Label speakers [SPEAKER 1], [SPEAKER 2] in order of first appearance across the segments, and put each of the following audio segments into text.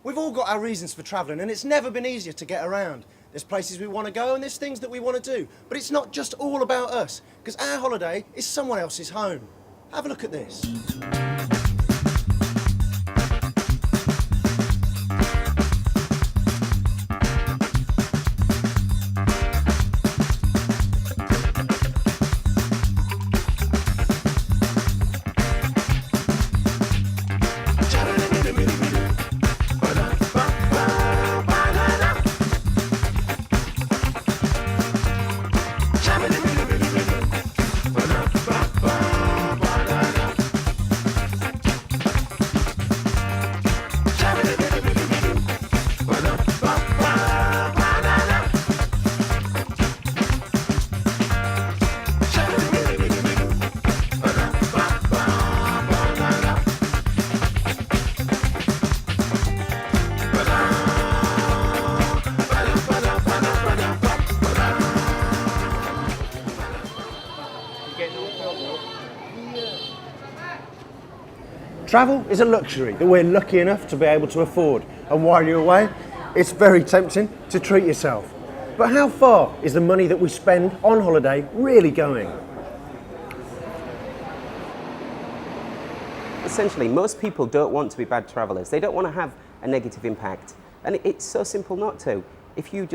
[SPEAKER 1] We've all got our reasons for travelling, and it's never been easier to get around. There's places we want to go and there's things that we want to do. But it's not just all about us, because our holiday is someone else's home. Have a look at this. Travel is a luxury that we're lucky enough to be able to afford, and while you're away, it's very tempting to treat yourself. But how far is the money that we spend on holiday really going?
[SPEAKER 2] Essentially, most people don't want to be bad travellers. They don't want to have a negative impact. And it's so simple not to. If you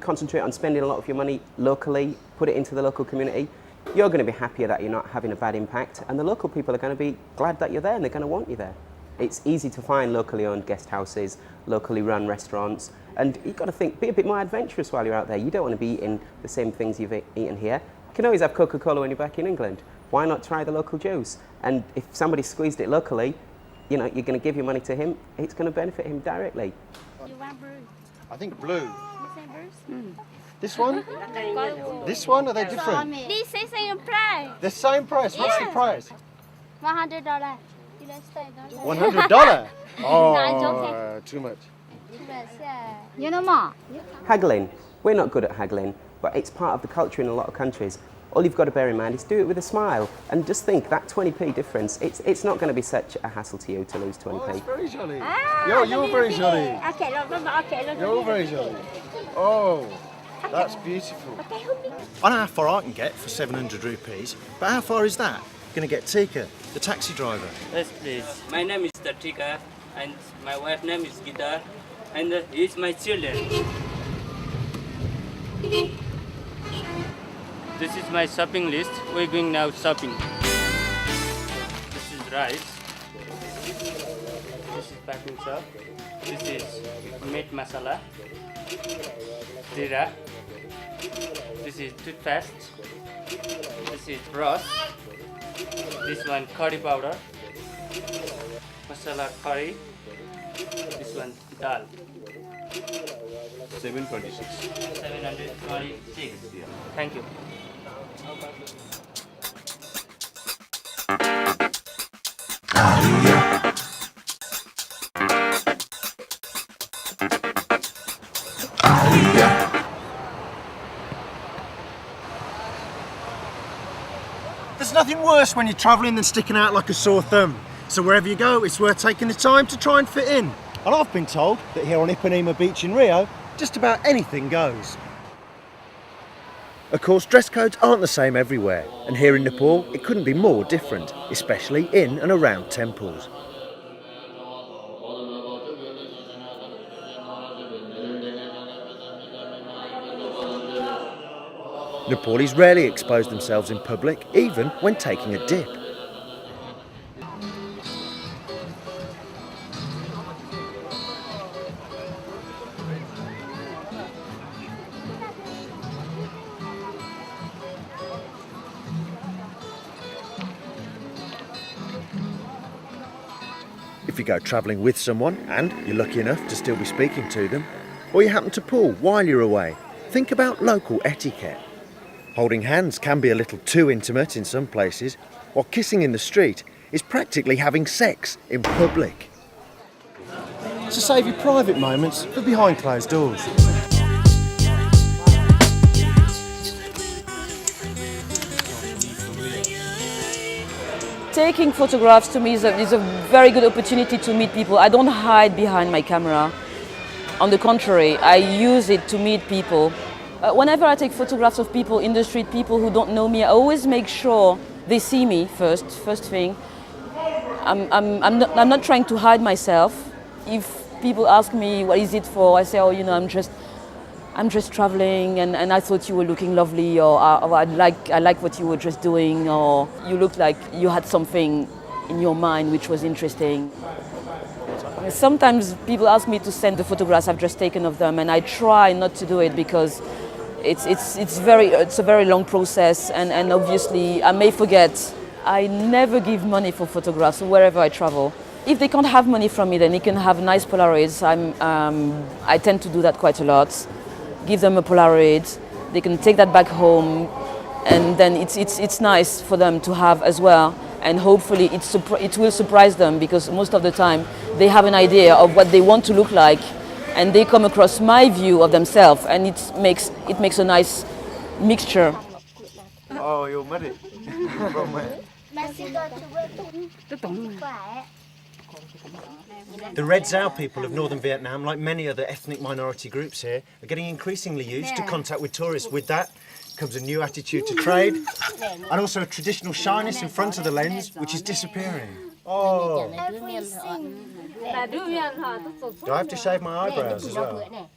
[SPEAKER 2] concentrate on spending a lot of your money locally, put it into the local community, you're going to be happier that you're not having a bad impact, and the local people are going to be glad that you're there and they're going to want you there. It's easy to find locally owned guest houses, locally run restaurants, and you've got to think, be a bit more adventurous while you're out there. You don't want to be eating the same things you've eaten here. You can always have Coca-Cola when you're back in England. Why not try the local juice? And if somebody squeezed it locally, you know, you're going to give your money to him, it's going to benefit him directly.
[SPEAKER 3] You want blue?
[SPEAKER 1] I think blue.
[SPEAKER 3] The same verse?
[SPEAKER 1] This one? This one? Are they different?
[SPEAKER 3] This is same price.
[SPEAKER 1] The same price? What's the price?
[SPEAKER 3] $100.
[SPEAKER 1] $100? Oh,
[SPEAKER 3] No,
[SPEAKER 1] too much.
[SPEAKER 3] You know more?
[SPEAKER 2] Haggling. We're not good at haggling, but it's part of the culture in a lot of countries. All you've got to bear in mind is do it with a smile, and just think that 20p difference, it's not going to be such a hassle to you to lose 20p.
[SPEAKER 1] Oh, that's very jolly. You're very jolly. You're very jolly. Oh, that's beautiful. I know how far I can get for 700 rupees, but how far is that going to get Tika, the taxi driver?
[SPEAKER 4] Yes, please. My name is Tika, and my wife's name is Gita, and he's my children. This is my shopping list. We're going now shopping. This is rice. This is packing shop. This is meat masala. Zira. This is toothpaste. This is brush. This one curry powder. Masala curry. This one dal.
[SPEAKER 5] 726.
[SPEAKER 4] 726. Thank you.
[SPEAKER 1] There's nothing worse when you're travelling than sticking out like a sore thumb. So wherever you go, it's worth taking the time to try and fit in. And I've been told that here on Ipanema Beach in Rio, just about anything goes. Of course, dress codes aren't the same everywhere, and here in Nepal, it couldn't be more different, especially in and around temples. Nepalis rarely expose themselves in public, even when taking a dip. If you go travelling with someone and you're lucky enough to still be speaking to them, or you happen to pull while you're away, think about local etiquette. Holding hands can be a little too intimate in some places, while kissing in the street is practically having sex in public. So save your private moments for behind closed doors.
[SPEAKER 5] Taking photographs to me is a very good opportunity to meet people. I don't hide behind my camera. On the contrary, I use it to meet people. Whenever I take photographs of people in the street, people who don't know me, I always make sure they see me first thing. I'm not trying to hide myself. If people ask me what is it for, I say, oh, you know, I'm just traveling, and I thought you were looking lovely, or I like what you were just doing, or you looked like you had something in your mind which was interesting. Sometimes people ask me to send the photographs I've just taken of them, and I try not to do it because it's a very long process, and obviously I may forget. I never give money for photographs wherever I travel. If they can't have money from me, then they can have nice Polaroids. I tend to do that quite a lot. Give them a Polaroid, they can take that back home, and then it's nice for them to have as well. And hopefully it will surprise them, because most of the time they have an idea of what they want to look like, and they come across my view of themselves, and it makes a nice mixture.
[SPEAKER 1] Oh, you're muddy. From where? The Red Zao people of northern Vietnam, like many other ethnic minority groups here, are getting increasingly used to contact with tourists. With that comes a new attitude to trade, and also a traditional shyness in front of the lens, which is disappearing. Oh. Do I have to shave my eyebrows as well?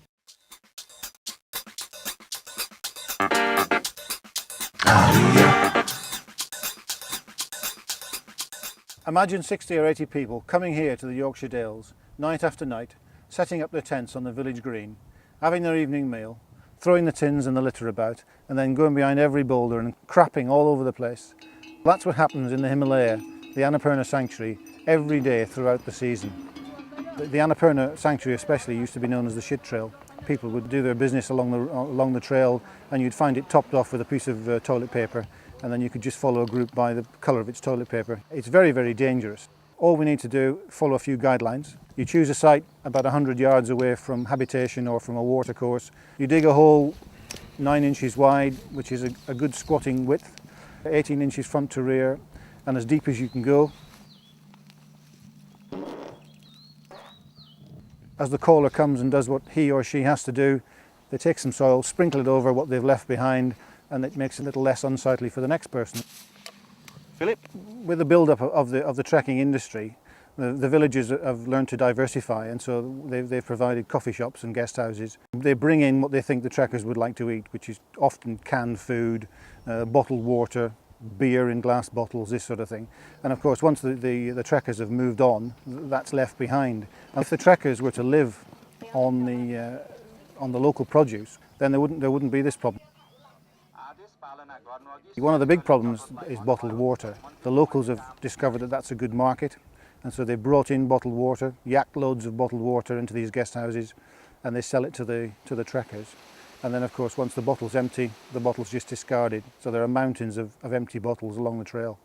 [SPEAKER 6] Imagine 60 or 80 people coming here to the Yorkshire Dales, night after night, setting up their tents on the village green, having their evening meal, throwing the tins and the litter about, and then going behind every boulder and crapping all over the place. That's what happens in the Himalaya, the Annapurna Sanctuary, every day throughout the season. The Annapurna Sanctuary especially used to be known as the shit trail. People would do their business along the trail, and you'd find it topped off with a piece of toilet paper, and then you could just follow a group by the colour of its toilet paper. It's very, very dangerous. All we need to do, follow a few guidelines. You choose a site about 100 yards away from habitation or from a water course. You dig a hole 9 inches wide, which is a good squatting width, 18 inches front to rear, and as deep as you can go. As the caller comes and does what he or she has to do, they take some soil, sprinkle it over what they've left behind, and it makes it a little less unsightly for the next person.
[SPEAKER 1] Philip?
[SPEAKER 6] With the build-up of the trekking industry, the villages have learned to diversify, and so they've provided coffee shops and guest houses. They bring in what they think the trekkers would like to eat, which is often canned food, bottled water, beer in glass bottles, this sort of thing. And of course, once the trekkers have moved on, that's left behind. And if the trekkers were to live on the local produce, then there wouldn't be this problem. One of the big problems is bottled water. The locals have discovered that that's a good market, and so they've brought in bottled water, yak loads of bottled water into these guest houses, and they sell it to the trekkers. And then of course once the bottle's empty, the bottle's just discarded. So there are mountains of empty bottles along the trail.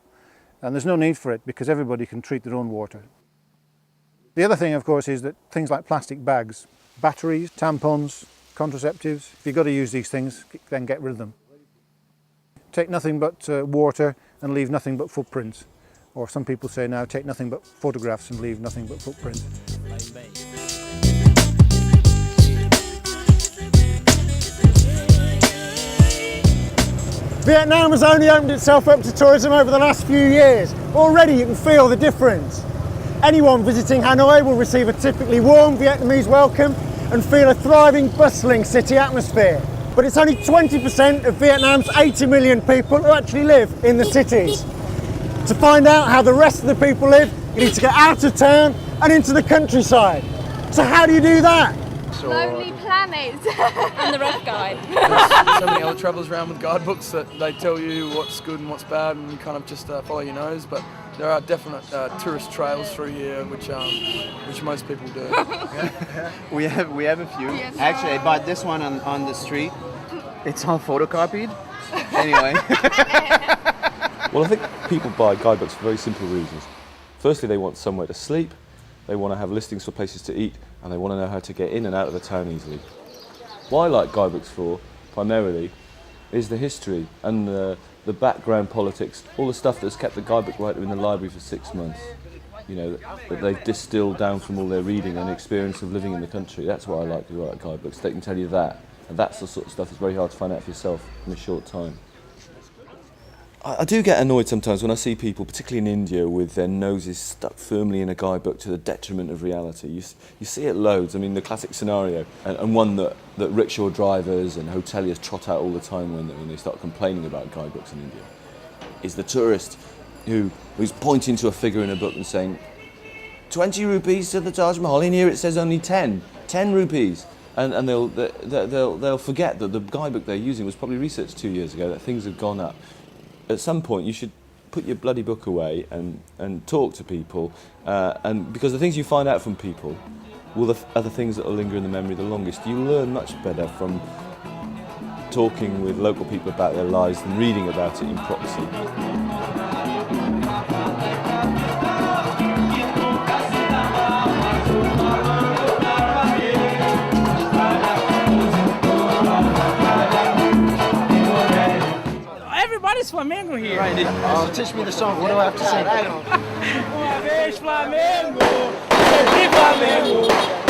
[SPEAKER 6] And there's no need for it, because everybody can treat their own water. The other thing of course is that things like plastic bags, batteries, tampons, contraceptives, if you've got to use these things, then get rid of them. Take nothing but water and leave nothing but footprints. Or some people say now, take nothing but photographs and leave nothing but footprints.
[SPEAKER 1] Vietnam has only opened itself up to tourism over the last few years. Already you can feel the difference. Anyone visiting Hanoi will receive a typically warm Vietnamese welcome and feel a thriving, bustling city atmosphere. But it's only 20% of Vietnam's 80 million people who actually live in the cities. To find out how the rest of the people live, you need to get out of town and into the countryside. So how do you do that?
[SPEAKER 3] Lonely Planet.
[SPEAKER 7] I'm the rough guide.
[SPEAKER 8] There's so many other travellers around with guidebooks that they tell you what's good and what's bad, and you kind of just follow your nose. But there are definite tourist trails through here, which most people do.
[SPEAKER 9] We have a few. Actually, I bought this one on the street. It's all photocopied. Anyway.
[SPEAKER 10] Well, I think people buy guidebooks for very simple reasons. Firstly, they want somewhere to sleep, they want to have listings for places to eat, and they want to know how to get in and out of the town easily. What I like guidebooks for, primarily, is the history and the the background politics, all the stuff that's kept the guidebook writer in the library for 6 months. You know, that they've distilled down from all their reading and experience of living in the country. That's what I like to write guidebooks. They can tell you that. And that's the sort of stuff that's very hard to find out for yourself in a short time. I do get annoyed sometimes when I see people, particularly in India, with their noses stuck firmly in a guidebook to the detriment of reality. You see it loads. I mean, the classic scenario, and one that rickshaw drivers and hoteliers trot out all the time when they start complaining about guidebooks in India, is the tourist who's pointing to a figure in a book and saying, 20 rupees to the Taj Mahal, in here it says only 10 rupees. And they'll forget that the guidebook they're using was probably researched 2 years ago, that things have gone up. At some point you should put your bloody book away and talk to people, and because the things you find out from people are the things that will linger in the memory the longest. You learn much better from talking with local people about their lives than reading about it in proxy.
[SPEAKER 7] Everybody's flamenco here.
[SPEAKER 1] Right, teach me the song. What do I have to sing?
[SPEAKER 7] Uma vez Flamengo, sempre Flamengo.